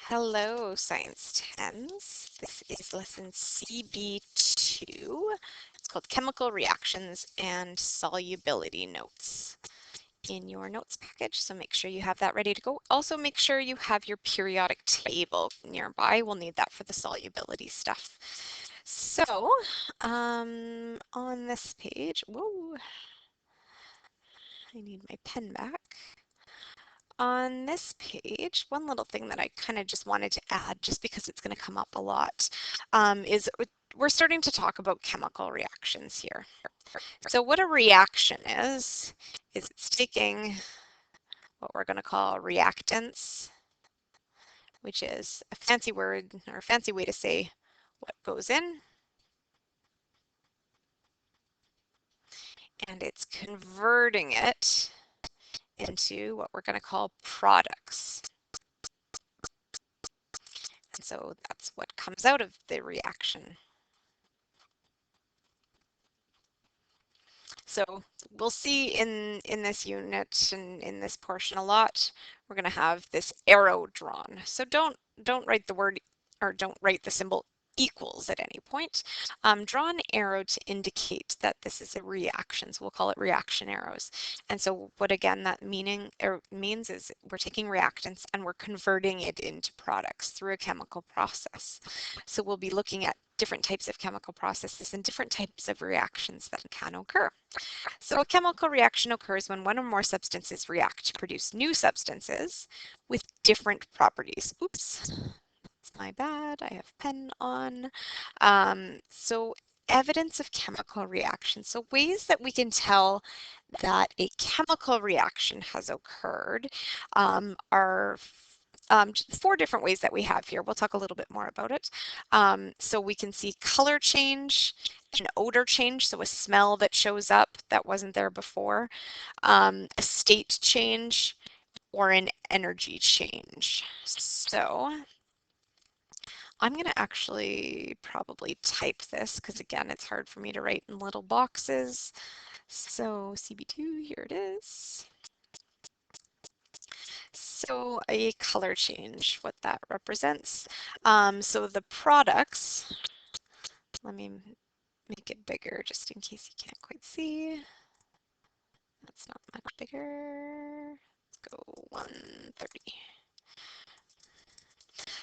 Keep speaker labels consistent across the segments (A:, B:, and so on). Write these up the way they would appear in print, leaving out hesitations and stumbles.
A: Hello, Science 10s. This is lesson CB2. It's called Chemical Reactions and Solubility Notes in your notes package, so make sure you have that ready to go. Also, make sure you have your periodic table nearby. We'll need that for the solubility stuff. So, on this page, whoa, I need my pen back. On this page, one little thing that I kind of just wanted to add, just because it's going to come up a lot, is we're starting to talk about chemical reactions here. So what a reaction is it's taking what we're going to call reactants, which is a fancy word or a fancy way to say what goes in, and it's converting it into what we're going to call products. And so that's what comes out of the reaction. So we'll see in this unit and in this portion a lot, we're going to have this arrow drawn. So don't write the word or don't write the symbol equals at any point. Draw an arrow to indicate that this is a reaction. So we'll call it reaction arrows. And so what again that means is we're taking reactants and we're converting it into products through a chemical process. So we'll be looking at different types of chemical processes and different types of reactions that can occur. So a chemical reaction occurs when one or more substances react to produce new substances with different properties. Oops. It's my bad, I have pen on. So evidence of chemical reaction. So ways that we can tell that a chemical reaction has occurred are four different ways that we have here. We'll talk a little bit more about it. So we can see color change, an odor change, so a smell that shows up that wasn't there before, a state change, or an energy change. So I'm going to actually probably type this because again, it's hard for me to write in little boxes. So CB2, here it is. So a color change, what that represents. So the products, let me make it bigger just in case you can't quite see. That's not much bigger. Let's go 130.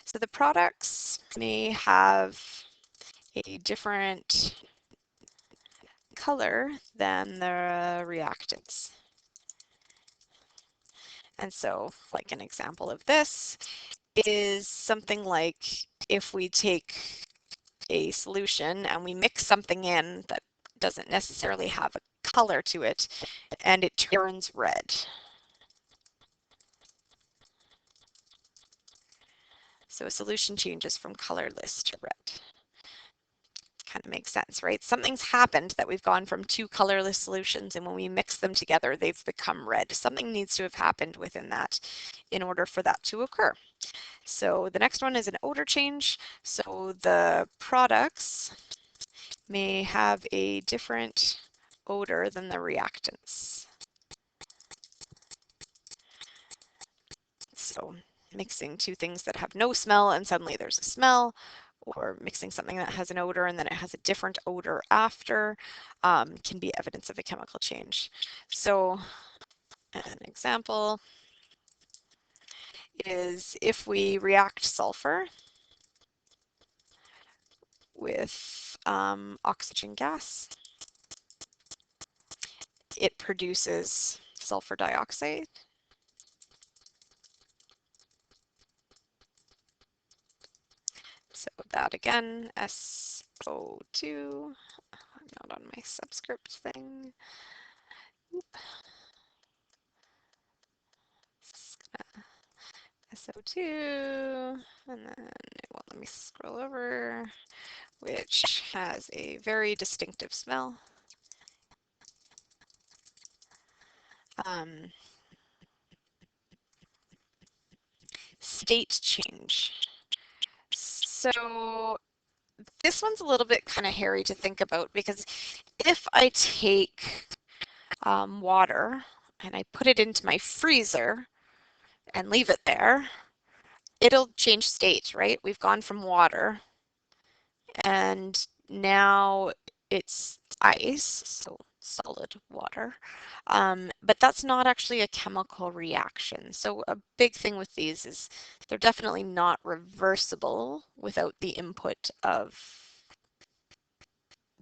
A: So the products may have a different color than the reactants. And so like an example of this is something like if we take a solution and we mix something in that doesn't necessarily have a color to it and it turns red. So a solution changes from colorless to red. Kind of makes sense, right? Something's happened that we've gone from two colorless solutions, and when we mix them together, they've become red. Something needs to have happened within that in order for that to occur. So the next one is an odor change. So the products may have a different odor than the reactants. So mixing two things that have no smell and suddenly there's a smell, or mixing something that has an odor and then it has a different odor after, can be evidence of a chemical change. So an example is if we react sulfur with oxygen gas, it produces sulfur dioxide. So that again, SO2, I'm not on my subscript thing. Oop. SO2, and then it won't let me scroll over, which has a very distinctive smell. State change. So this one's a little bit kind of hairy to think about because if I take water and I put it into my freezer and leave it there, it'll change state, right? We've gone from water and now it's ice, so solid water. But that's not actually a chemical reaction. So a big thing with these is they're definitely not reversible without the input of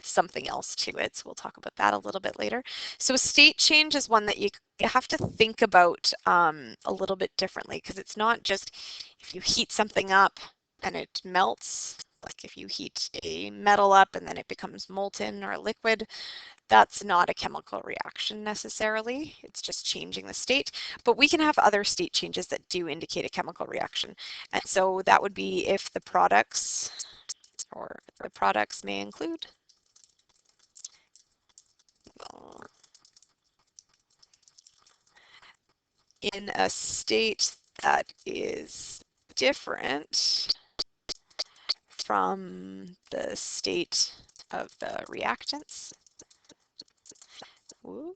A: something else to it. So we'll talk about that a little bit later. So a state change is one that you have to think about a little bit differently, because it's not just if you heat something up and it melts, like if you heat a metal up and then it becomes molten or a liquid, that's not a chemical reaction necessarily. It's just changing the state. But we can have other state changes that do indicate a chemical reaction. And so that would be if the products, or the products may include in a state that is different from the state of the reactants. Ooh.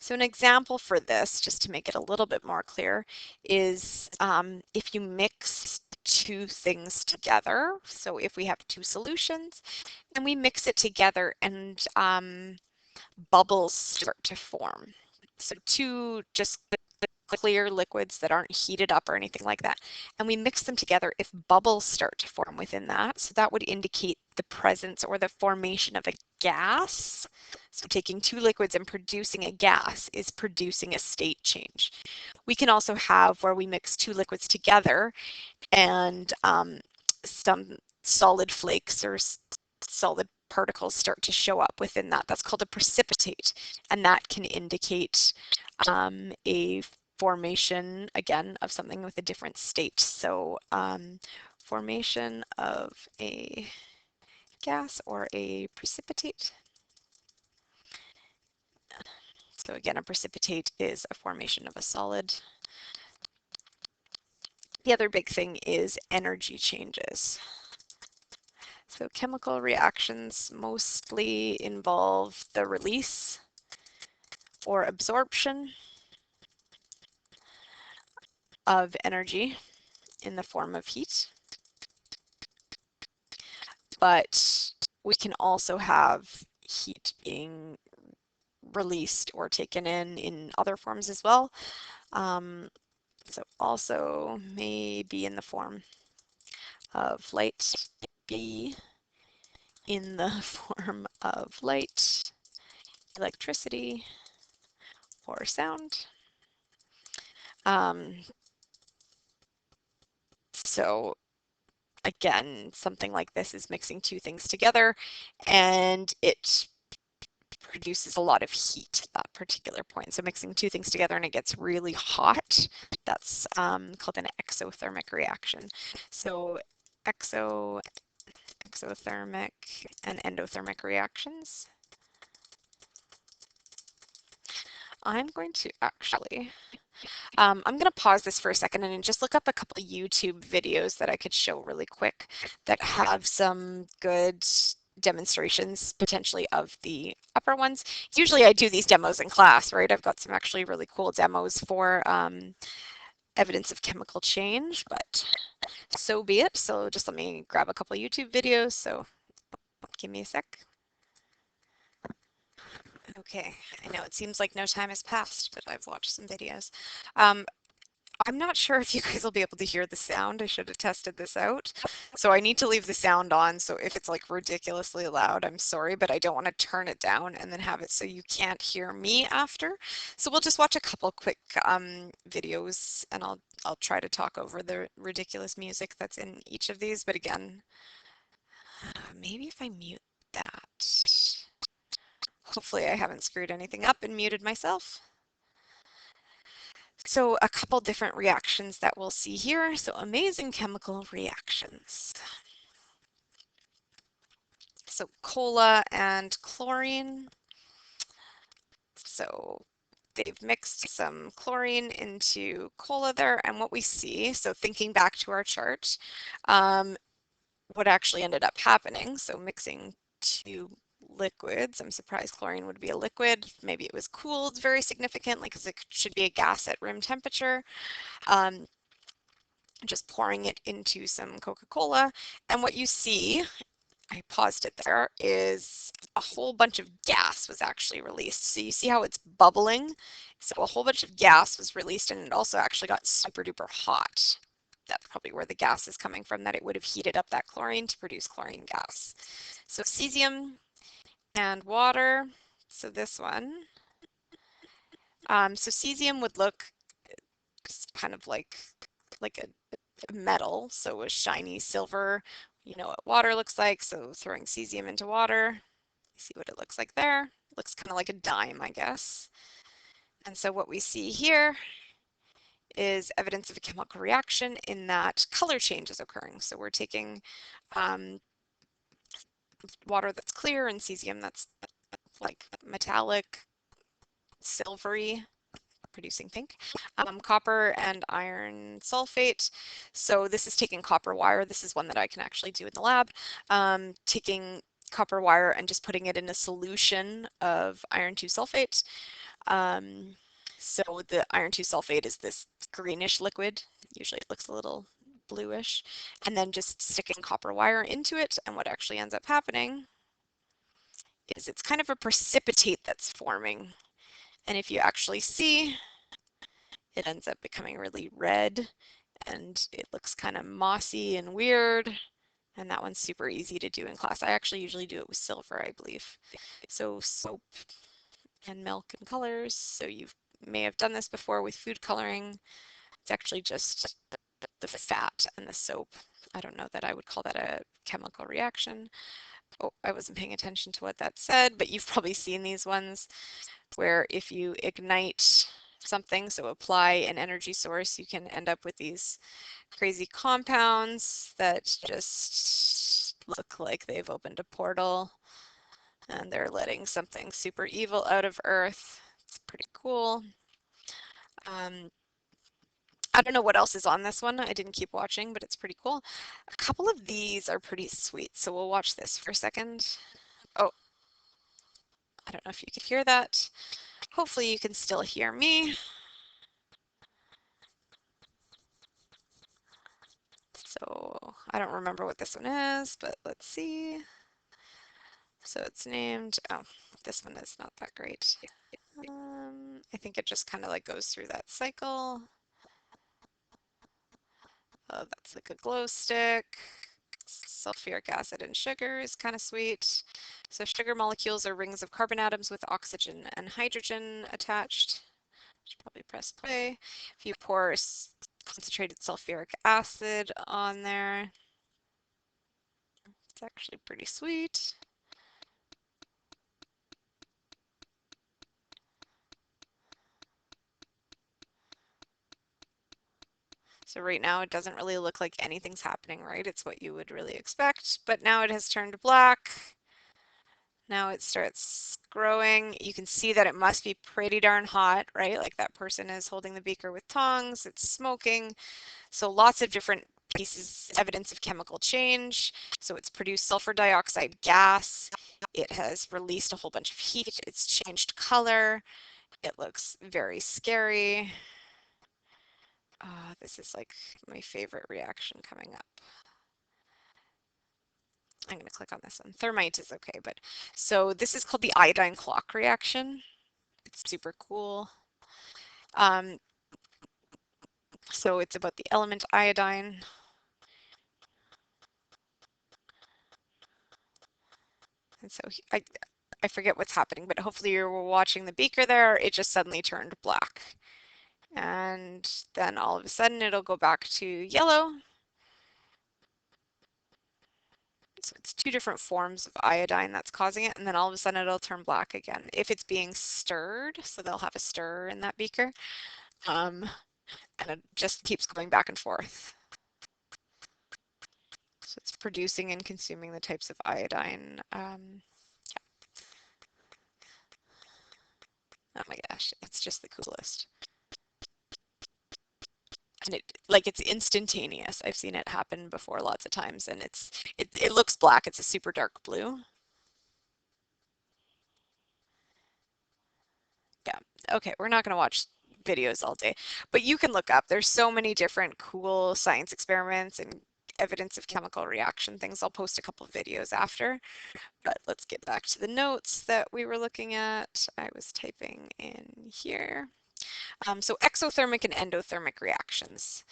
A: So an example for this, just to make it a little bit more clear, is if you mix two things together. So if we have two solutions and we mix it together and bubbles start to form. So two just clear liquids that aren't heated up or anything like that. And we mix them together if bubbles start to form within that. So that would indicate the presence or the formation of a gas. So taking two liquids and producing a gas is producing a state change. We can also have where we mix two liquids together and some solid flakes or solid particles start to show up within that. That's called a precipitate, and that can indicate a formation, again, of something with a different state. So formation of a gas or a precipitate. So again, a precipitate is a formation of a solid. The other big thing is energy changes. So chemical reactions mostly involve the release or absorption of energy in the form of heat. But we can also have heat being released or taken in other forms as well. So also may be in the form of light, be in the form of light, electricity, or sound. So again, something like this is mixing two things together and it produces a lot of heat at that particular point. So mixing two things together and it gets really hot, that's called an exothermic reaction. So exothermic and endothermic reactions. I'm going to actually I'm going to pause this for a second and just look up a couple of YouTube videos that I could show really quick that have some good demonstrations potentially of the upper ones. Usually I do these demos in class, right? I've got some actually really cool demos for evidence of chemical change, but so be it. So just let me grab a couple of YouTube videos. So give me a sec. Okay, I know it seems like no time has passed, but I've watched some videos. I'm not sure if you guys will be able to hear the sound. I should have tested this out. So I need to leave the sound on. So if it's like ridiculously loud, I'm sorry, but I don't want to turn it down and then have it so you can't hear me after. So we'll just watch a couple quick videos and I'll try to talk over the ridiculous music that's in each of these. But again, maybe if I mute that. Hopefully I haven't screwed anything up and muted myself. So a couple different reactions that we'll see here. So amazing chemical reactions. So cola and chlorine. So they've mixed some chlorine into cola there. And what we see, so thinking back to our chart, what actually ended up happening, so mixing two liquids. I'm surprised chlorine would be a liquid. Maybe it was cooled very significantly because it should be a gas at room temperature. just pouring it into some Coca-Cola. And what you see, I paused it there, is a whole bunch of gas was actually released. So you see how it's bubbling? So a whole bunch of gas was released, and it also actually got super duper hot. That's probably where the gas is coming from, that it would have heated up that chlorine to produce chlorine gas. So cesium and water. So this one. So cesium would look kind of like a metal, so a shiny silver. You know what water looks like, so throwing cesium into water, see what it looks like there. It looks kind of like a dime, I guess. And so what we see here is evidence of a chemical reaction in that color change is occurring. So we're taking water that's clear and cesium that's like metallic, silvery, producing pink, copper and iron sulfate. So this is taking copper wire. This is one that I can actually do in the lab. Taking copper wire and just putting it in a solution of iron 2 sulfate. So the iron 2 sulfate is this greenish liquid. Usually it looks a little bluish. And then just sticking copper wire into it. And what actually ends up happening is it's kind of a precipitate that's forming. And if you actually see, it ends up becoming really red and it looks kind of mossy and weird. And that one's super easy to do in class. I actually usually do it with silver, I believe. So soap and milk and colors. So you may have done this before with food coloring. It's actually just the fat and the soap. I don't know that I would call that a chemical reaction. Oh, I wasn't paying attention to what that said, but you've probably seen these ones where if you ignite something, so apply an energy source, you can end up with these crazy compounds that just look like they've opened a portal and they're letting something super evil out of Earth. It's pretty cool. I don't know what else is on this one. I didn't keep watching, but it's pretty cool. A couple of these are pretty sweet, so we'll watch this for a second. Oh, I don't know if you could hear that. Hopefully you can still hear me. So I don't remember what this one is, but let's see. So it's named, oh, this one is not that great. I think it just kind of like goes through that cycle. Oh, that's like a glow stick. Sulfuric acid and sugar is kind of sweet. So sugar molecules are rings of carbon atoms with oxygen and hydrogen attached. Should probably press play. If you pour concentrated sulfuric acid on there, it's actually pretty sweet. So right now it doesn't really look like anything's happening, right? It's what you would really expect, but now it has turned black. Now it starts growing. You can see that it must be pretty darn hot, right? Like that person is holding the beaker with tongs, it's smoking. So lots of different pieces, evidence of chemical change. So it's produced sulfur dioxide gas. It has released a whole bunch of heat. It's changed color. It looks very scary. This is like my favorite reaction coming up. I'm going to click on this one. Thermite is okay, but so this is called the iodine clock reaction. It's super cool. So it's about the element iodine. And so I forget what's happening, but hopefully you were watching the beaker there. It just suddenly turned black. And then all of a sudden it'll go back to yellow. So it's two different forms of iodine that's causing it, and then all of a sudden it'll turn black again if it's being stirred. So they'll have a stir in that beaker, and it just keeps going back and forth. So it's producing and consuming the types of iodine. Yeah. Oh my gosh, it's just the coolest. And it's instantaneous. I've seen it happen before lots of times, and it looks black. It's a super dark blue. Yeah. Okay, we're not going to watch videos all day, but you can look up. There's so many different cool science experiments and evidence of chemical reaction things. I'll post a couple of videos after, but let's get back to the notes that we were looking at. I was typing in here. So exothermic and endothermic reactions.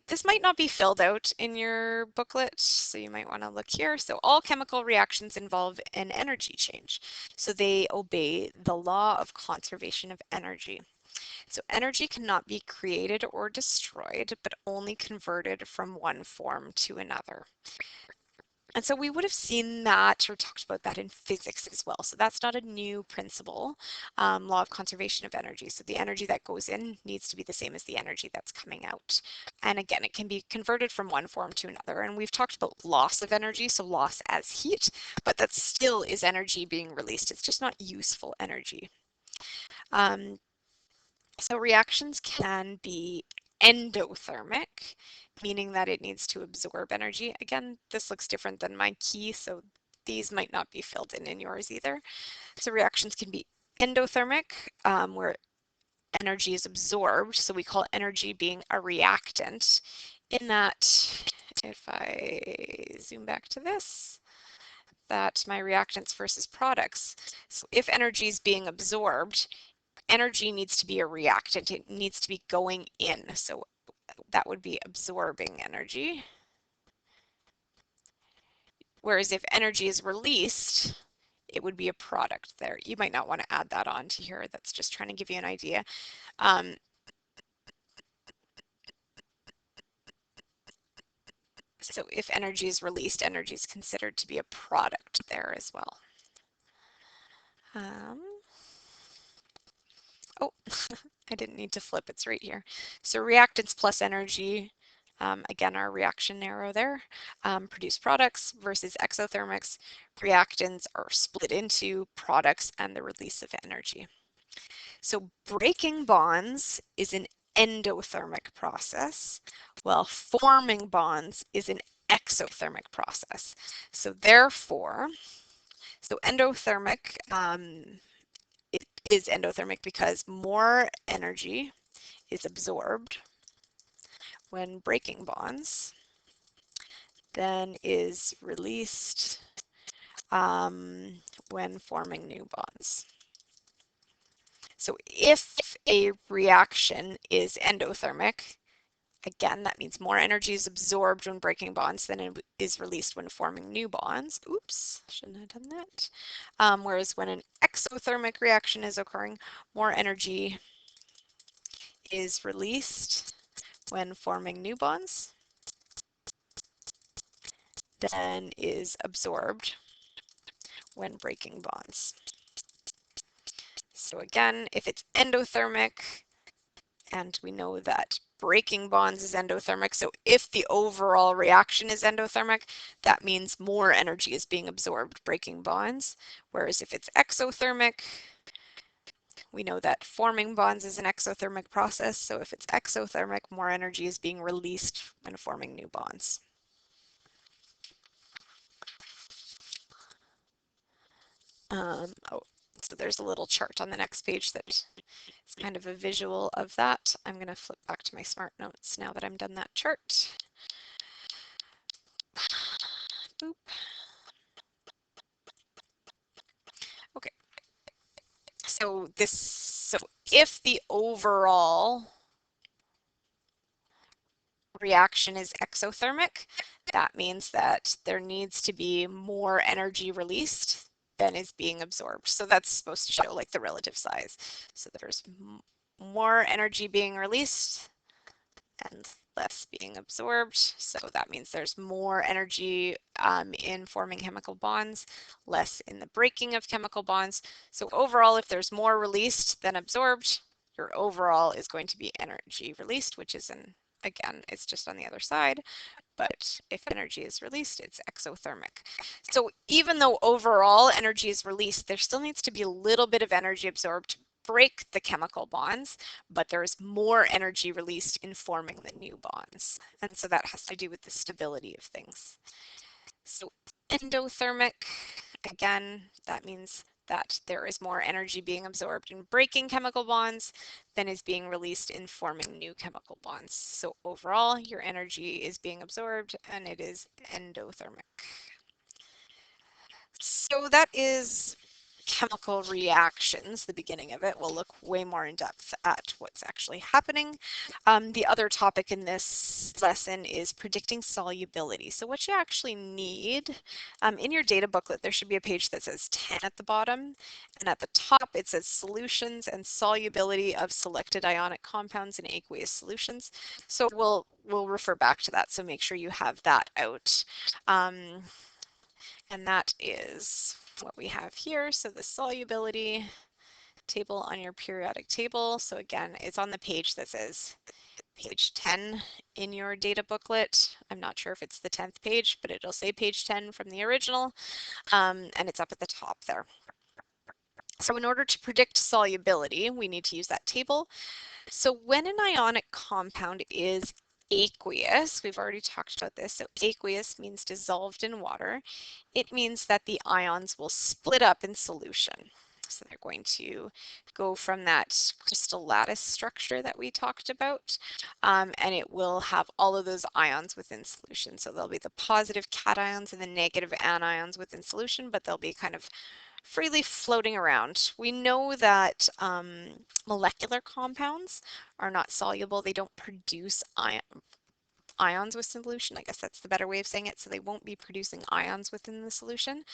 A: This might not be filled out in your booklet, so you might want to look here. So all chemical reactions involve an energy change. So they obey the law of conservation of energy. So energy cannot be created or destroyed, but only converted from one form to another. And so we would have seen that or talked about that in physics as well. So that's not a new principle, law of conservation of energy. So the energy that goes in needs to be the same as the energy that's coming out. And again, it can be converted from one form to another. And we've talked about loss of energy, so loss as heat, but that still is energy being released. It's just not useful energy. So reactions can be endothermic, meaning that it needs to absorb energy. Again, this looks different than my key, so these might not be filled in yours either. So reactions can be endothermic, where energy is absorbed. So we call energy being a reactant. In that, if I zoom back to this, that my reactants versus products. So if energy is being absorbed, energy needs to be a reactant. It needs to be going in. So that would be absorbing energy. Whereas if energy is released, it would be a product there. You might not want to add that on to here. That's just trying to give you an idea. So if energy is released, energy is considered to be a product there as well. Oh, I didn't need to flip, it's right here. So reactants plus energy, again, our reaction arrow there, produce products versus exothermics. Reactants are split into products and the release of energy. So breaking bonds is an endothermic process, while forming bonds is an exothermic process. So therefore, endothermic, it is endothermic because more energy is absorbed when breaking bonds than is released when forming new bonds. So if a reaction is endothermic, again, that means more energy is absorbed when breaking bonds than it is released when forming new bonds. Oops, shouldn't have done that. Whereas when an exothermic reaction is occurring, more energy is released when forming new bonds than is absorbed when breaking bonds. So again, if it's endothermic, and we know that breaking bonds is endothermic, so if the overall reaction is endothermic, that means more energy is being absorbed breaking bonds. Whereas if it's exothermic, we know that forming bonds is an exothermic process, so if it's exothermic, more energy is being released when forming new bonds. So there's a little chart on the next page that is kind of a visual of that. I'm going to flip back to my smart notes now that I'm done that chart. Boop. Okay. So if the overall reaction is exothermic, that means that there needs to be more energy released than is being absorbed. So that's supposed to show like the relative size. So there's more energy being released and less being absorbed. So that means there's more energy in forming chemical bonds, less in the breaking of chemical bonds. So overall, if there's more released than absorbed, your overall is going to be energy released, which is again, it's just on the other side. But if energy is released, it's exothermic. So even though overall energy is released, there still needs to be a little bit of energy absorbed to break the chemical bonds, but there's more energy released in forming the new bonds. And so that has to do with the stability of things. So endothermic, again, that means that there is more energy being absorbed in breaking chemical bonds than is being released in forming new chemical bonds. So overall, your energy is being absorbed and it is endothermic. So that is chemical reactions, the beginning of it. We'll look way more in depth at what's actually happening. The other topic in this lesson is predicting solubility. So what you actually need, in your data booklet, there should be a page that says 10 at the bottom, and at the top it says solutions and solubility of selected ionic compounds in aqueous solutions. So we'll refer back to that, so make sure you have that out. And that is what we have here. So the solubility table on your periodic table. So again, it's on the page that says page 10 in your data booklet. I'm not sure if it's the 10th page, but it'll say page 10 from the original, and it's up at the top there. So in order to predict solubility, we need to use that table. So when an ionic compound is aqueous, we've already talked about this, so aqueous means dissolved in water. It means that the ions will split up in solution. So they're going to go from that crystal lattice structure that we talked about, and it will have all of those ions within solution. So there'll be the positive cations and the negative anions within solution, but they'll be kind of freely floating around. We know that molecular compounds are not soluble. They don't produce ions with solution. I guess that's the better way of saying it. So they won't be producing ions within the solution.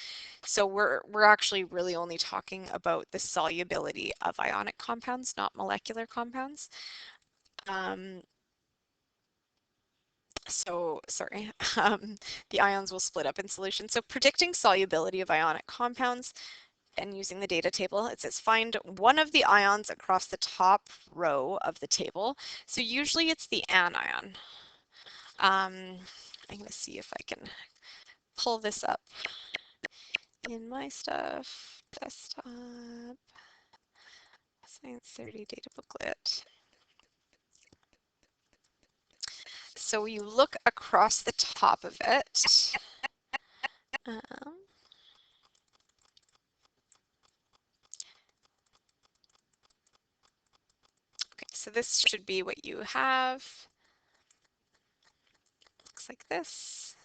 A: So we're actually really only talking about the solubility of ionic compounds, not molecular compounds. So sorry, the ions will split up in solution. So predicting solubility of ionic compounds, and using the data table, it says find one of the ions across the top row of the table. So usually it's the anion. I'm going to see if I can pull this up in my stuff. Desktop, Science 30 data booklet. So you look across the top of it. Okay, so this should be what you have. Looks like this.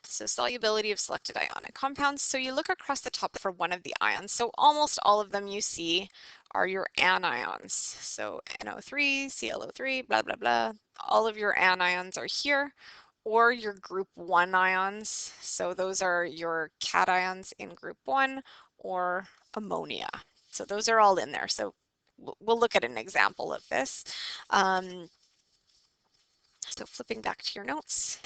A: So solubility of selected ionic compounds. So you look across the top for one of the ions. So almost all of them you see are your anions. So NO3, ClO3, blah, blah, blah. All of your anions are here, or your group 1 ions. So those are your cations in group 1 or ammonia. So those are all in there. So we'll look at an example of this. So flipping back to your notes.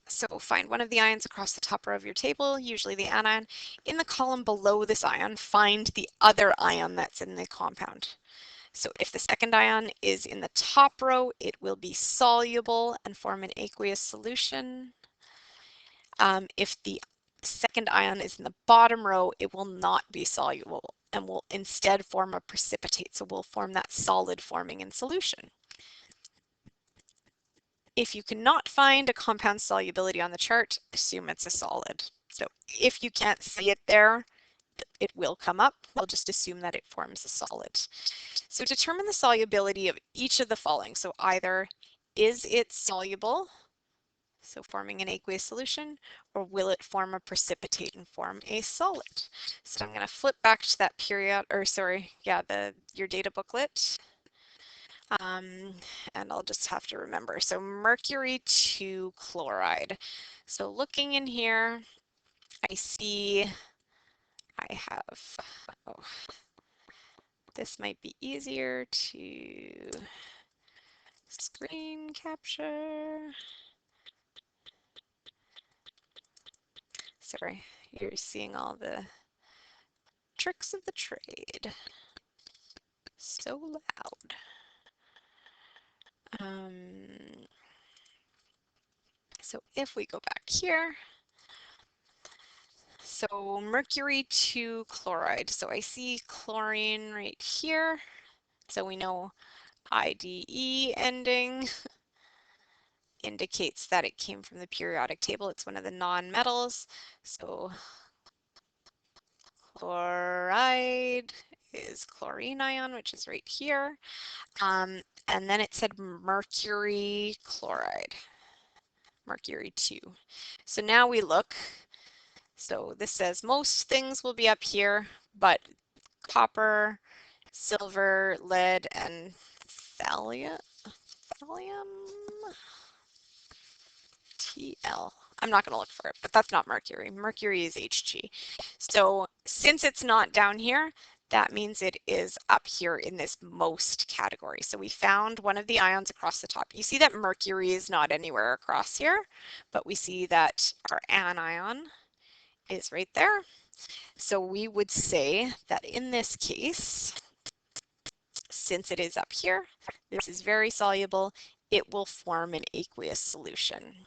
A: So find one of the ions across the top row of your table, usually the anion. In the column below this ion, find the other ion that's in the compound. So if the second ion is in the top row, it will be soluble and form an aqueous solution. If the second ion is in the bottom row, it will not be soluble and will instead form a precipitate. So we'll form that solid forming in solution. If you cannot find a compound solubility on the chart, assume it's a solid. So if you can't see it there, it will come up. We'll just assume that it forms a solid. So determine the solubility of each of the following. So either is it soluble, so forming an aqueous solution, or will it form a precipitate and form a solid? So I'm going to flip back to that your data booklet. And I'll just have to remember. So mercury 2 chloride. So looking in here, I see I have, oh, this might be easier to screen capture. Sorry, you're seeing all the tricks of the trade. So loud. So if we go back here, so mercury 2 chloride. So I see chlorine right here. So we know IDE ending indicates that it came from the periodic table. It's one of the non-metals. So chloride is chlorine ion, which is right here. And then it said mercury chloride, mercury 2. So now we look. So this says most things will be up here, but copper, silver, lead, and thallium, TL. I'm not going to look for it, but that's not mercury. Mercury is Hg. So since it's not down here, that means it is up here in this most category. So we found one of the ions across the top. You see that mercury is not anywhere across here, but we see that our anion is right there. So we would say that in this case, since it is up here, this is very soluble, it will form an aqueous solution.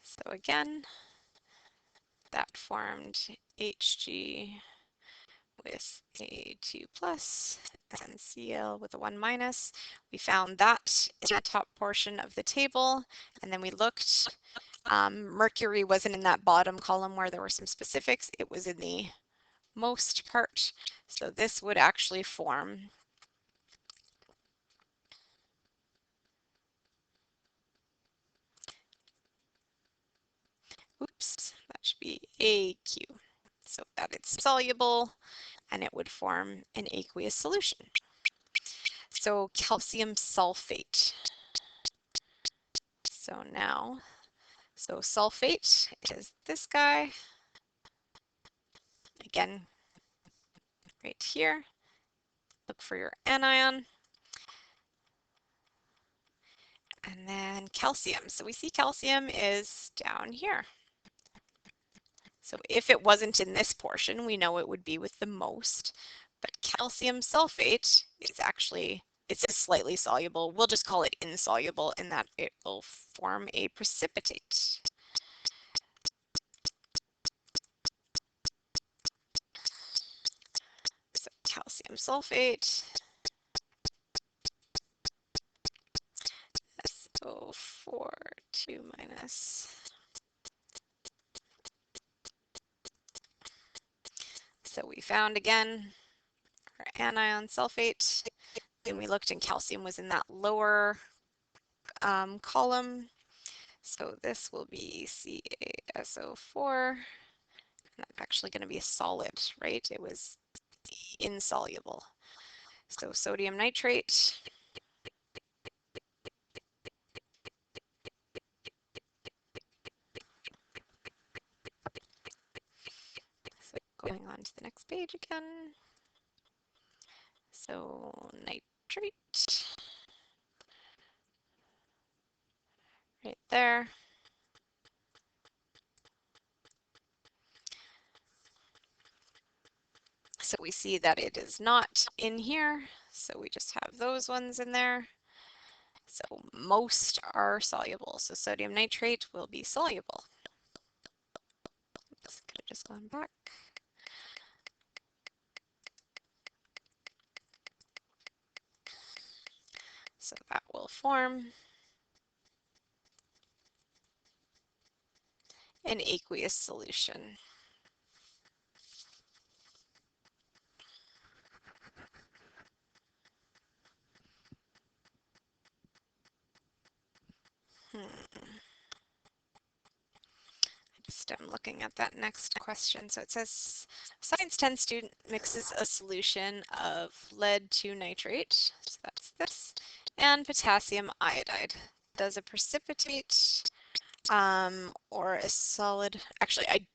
A: So again, that formed Hg with a 2 plus and Cl with a 1 minus. We found that in the top portion of the table, and then we looked. Mercury wasn't in that bottom column where there were some specifics. It was in the most part. So this would actually form that should be AQ. So that it's soluble and it would form an aqueous solution. So calcium sulfate. So now, so sulfate is this guy. Again, right here. Look for your anion. And then calcium. So we see calcium is down here. So if it wasn't in this portion, we know it would be with the most. But calcium sulfate is actually, it's slightly soluble. We'll just call it insoluble in that it will form a precipitate. So calcium sulfate, SO4 2 minus. So we found again our anion sulfate. Then we looked and calcium was in that lower column. So this will be CaSO4. And that's actually going to be a solid, right? It was insoluble. So sodium nitrate. So going on to the next page again. So nitrate. Right there. So we see that it is not in here. So we just have those ones in there. So most are soluble. So sodium nitrate will be soluble. This could have just gone back. So that will form an aqueous solution. I'm looking at that next question. So it says, Science 10 student mixes a solution of lead 2 nitrate, so that's this, and potassium iodide. Does a precipitate or a solid, actually I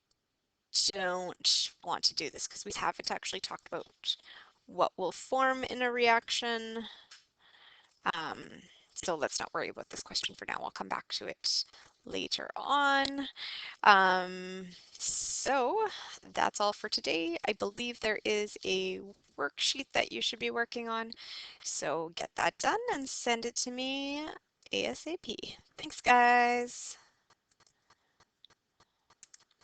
A: don't want to do this because we haven't actually talked about what will form in a reaction. So let's not worry about this question for now. I'll come back to it later on. So that's all for today. I believe there is a worksheet that you should be working on. So get that done and send it to me ASAP. Thanks, guys.